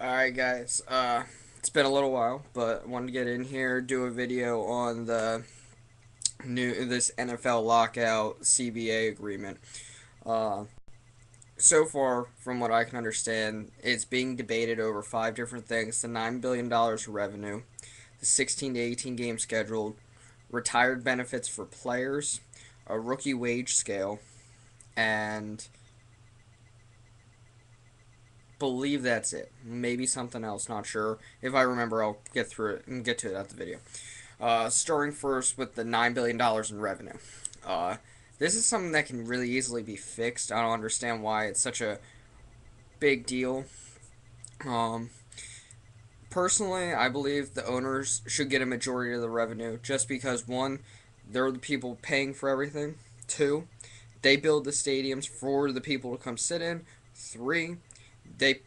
Alright guys, it's been a little while, but I wanted to get in here, do a video on this NFL Lockout CBA agreement. Uh, so far, from what I can understand, it's being debated over five different things: the $9 billion revenue, the 16 to 18 game schedule, retired benefits for players, a rookie wage scale, and believe that's it. Maybe something else, not sure. If I remember, I'll get through it and get to it at the video. Starting first with the $9 billion in revenue. Uh, this is something that can really easily be fixed. I don't understand why it's such a big deal. Um, Personally, I believe the owners should get a majority of the revenue just because, one, they're the people paying for everything. Two, they build the stadiums for the people to come sit in. Three, they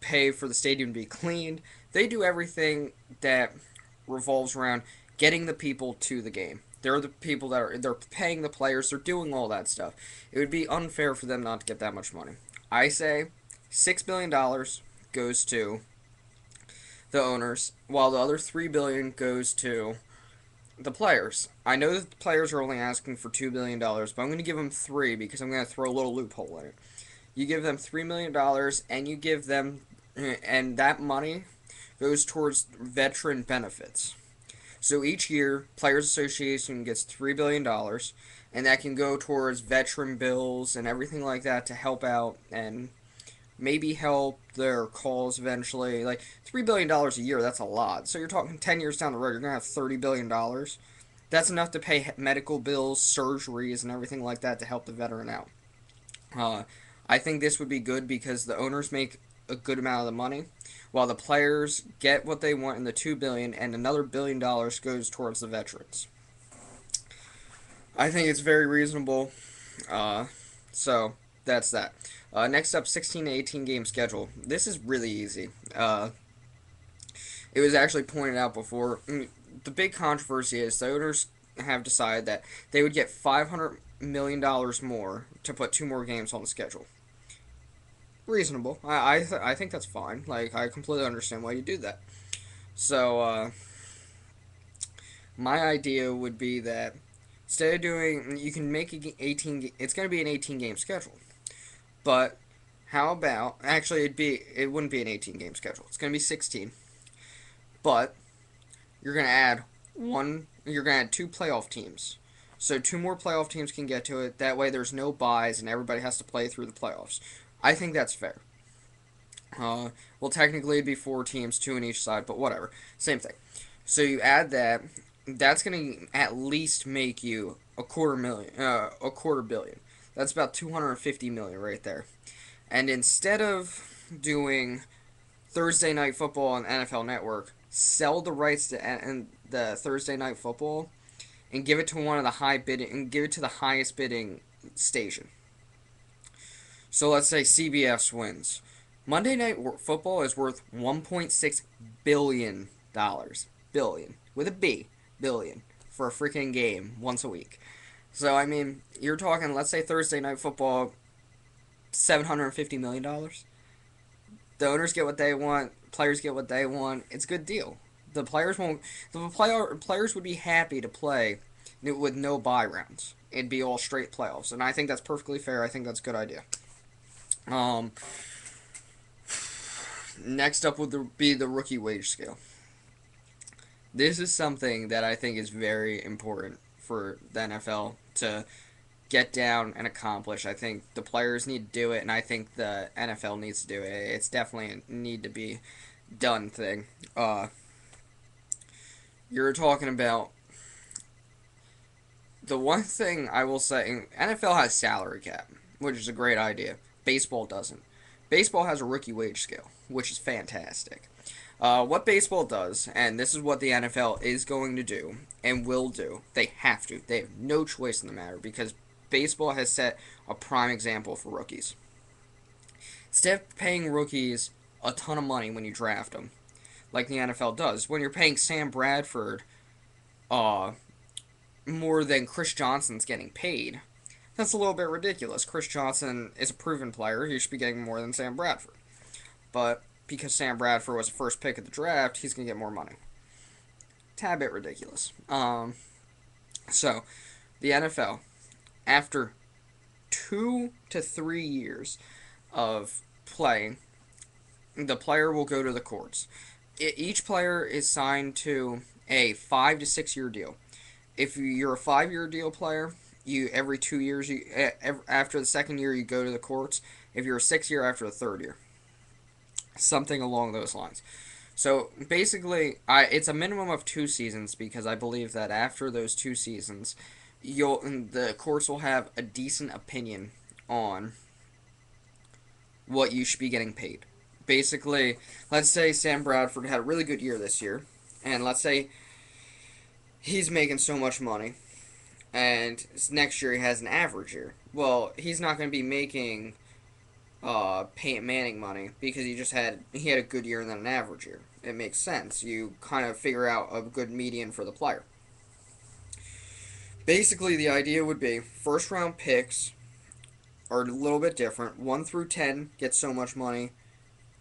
pay for the stadium to be cleaned. They do everything that revolves around getting the people to the game. They're the people they're paying the players, they're doing all that stuff. It would be unfair for them not to get that much money. I say $6 billion goes to the owners, while the other $3 billion goes to the players. I know that the players are only asking for $2 billion, but I'm going to give them three because I'm going to throw a little loophole in it. You give them $3 million, and you give them, and that money goes towards veteran benefits. So each year, Players Association gets $3 billion, and that can go towards veteran bills and everything like that to help out and maybe help their cause eventually. Like $3 billion a year, that's a lot. So you're talking 10 years down the road, you're gonna have $30 billion. That's enough to pay medical bills, surgeries, and everything like that to help the veteran out. Uh, I think this would be good because the owners make a good amount of the money, while the players get what they want in the $2 billion, and another $1 billion goes towards the veterans. I think it's very reasonable. Uh, so that's that. Next up, 16 to 18 game schedule. This is really easy. It was actually pointed out before. The big controversy is the owners have decided that they would get $500 million more to put two more games on the schedule. Reasonable. I think that's fine. Like, I completely understand why you do that. So my idea would be that instead of doing, you can make a 18. It's going to be an 18 game schedule, but how about actually it wouldn't be an 18 game schedule. It's going to be 16, but you're going to add one. You're going to add two playoff teams. So two more playoff teams can get to it. That way there's no buys and everybody has to play through the playoffs. I think that's fair. Well, technically it'd be four teams, two on each side, but whatever. Same thing. So you add that. That's gonna at least make you a quarter billion. That's about 250 million right there. And instead of doing Thursday night football on NFL Network, sell the rights to and the Thursday night football and give it to one of the high bidding and give it to the highest bidding station. So let's say CBS wins. Monday Night Football is worth $1.6 billion. Billion. With a B. Billion. For a freaking game once a week. So, I mean, you're talking, let's say Thursday Night Football, $750 million. The owners get what they want. Players get what they want. It's a good deal. The players won't. Players would be happy to play with no bye rounds. It'd be all straight playoffs, and I think that's perfectly fair. I think that's a good idea. Um, Next up would be the rookie wage scale. This is something that I think is very important for the NFL to get down and accomplish. I think the players need to do it, and I think the NFL needs to do it. It's definitely a need to be done thing. You're talking about the one thing I will say: NFL has salary cap, which is a great idea. Baseball doesn't. Baseball has a rookie wage scale, which is fantastic. What baseball does, and this is what the NFL is going to do and will do, they have to. They have no choice in the matter because baseball has set a prime example for rookies. Instead of paying rookies a ton of money when you draft them, like the NFL does, when you're paying Sam Bradford uh, more than Chris Johnson's getting paid, that's a little bit ridiculous. Chris Johnson is a proven player. He should be getting more than Sam Bradford. But because Sam Bradford was the first pick of the draft, he's going to get more money. Tad bit ridiculous. So, the NFL, after 2 to 3 years of playing, the player will go to the courts. Each player is signed to a 5 to 6 year deal. If you're a 5 year deal player, you every 2 years, after the second year, you go to the courts. If you're a 6 year, after the third year, something along those lines. So basically, it's a minimum of 2 seasons because I believe that after those 2 seasons, the courts will have a decent opinion on what you should be getting paid. Basically, let's say Sam Bradford had a really good year this year, and let's say he's making so much money, and next year he has an average year. Well, he's not going to be making Peyton Manning money because he had a good year and then an average year. It makes sense. You kind of figure out a good median for the player. Basically, the idea would be first round picks are a little bit different. 1 through 10 get so much money.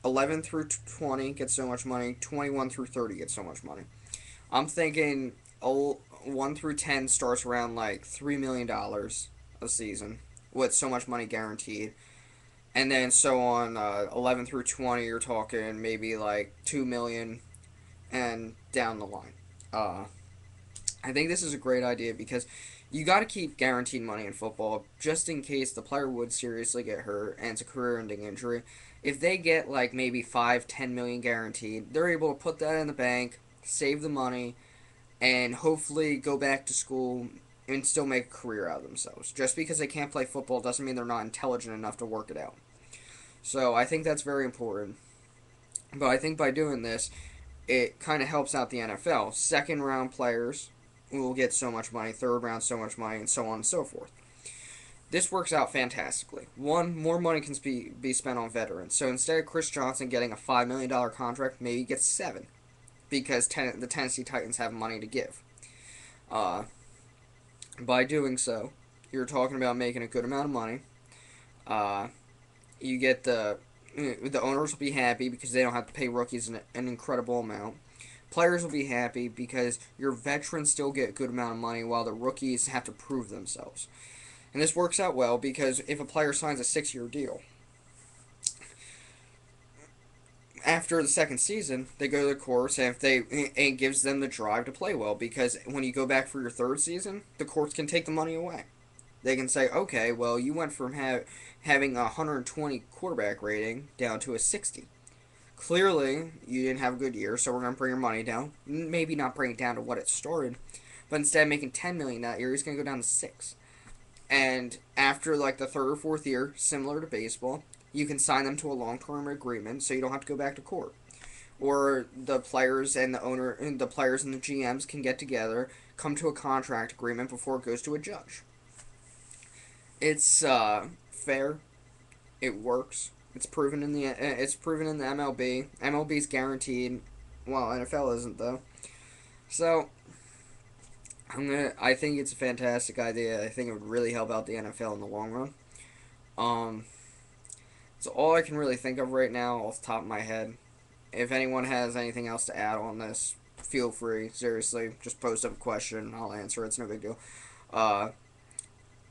11 through 20 get so much money. 21 through 30 get so much money. I'm thinking 1 through 10 starts around like $3 million a season with so much money guaranteed. And then so on, 11 through 20, you're talking maybe like 2 million and down the line. I think this is a great idea because you got to keep guaranteed money in football just in case the player would seriously get hurt and it's a career-ending injury. If they get like maybe 5-10 million guaranteed, they're able to put that in the bank, save the money, and hopefully go back to school and still make a career out of themselves. Just because they can't play football doesn't mean they're not intelligent enough to work it out. So I think that's very important. But I think by doing this, it kind of helps out the NFL. Second round players will get so much money, third round so much money, and so on and so forth. This works out fantastically. One, more money can be spent on veterans. So instead of Chris Johnson getting a $5 million contract, maybe he gets 7 because the Tennessee Titans have money to give. By doing so, you're talking about making a good amount of money. You get the owners will be happy because they don't have to pay rookies an incredible amount. Players will be happy because your veterans still get a good amount of money while the rookies have to prove themselves. And this works out well because if a player signs a 6-year deal, after the second season, they go to the courts and it gives them the drive to play well because when you go back for your third season, the courts can take the money away. They can say, okay, well, you went from having a 120 quarterback rating down to a 60. Clearly, you didn't have a good year, so we're going to bring your money down. Maybe not bring it down to what it started, but instead of making $10 million that year, he's going to go down to 6. And after like the third or fourth year, similar to baseball, you can sign them to a long-term agreement, so you don't have to go back to court. Or the players and the players and the GMs can get together, come to a contract agreement before it goes to a judge. It's fair. It works. It's proven in the MLB. MLB's guaranteed. Well, NFL isn't though. So I think it's a fantastic idea. I think it would really help out the NFL in the long run. It's all I can really think of right now off the top of my head. If anyone has anything else to add on this, feel free. Seriously, just post up a question. I'll answer it. It's no big deal.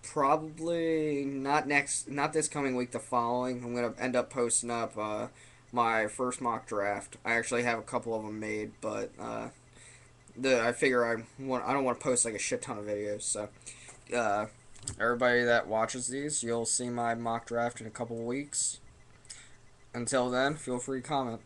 Probably not this coming week, the following. I'm going to end up posting up my first mock draft. I actually have a couple of them made, but I figure I don't want to post like a shit ton of videos. So everybody that watches these, you'll see my mock draft in a couple of weeks. Until then, feel free to comment.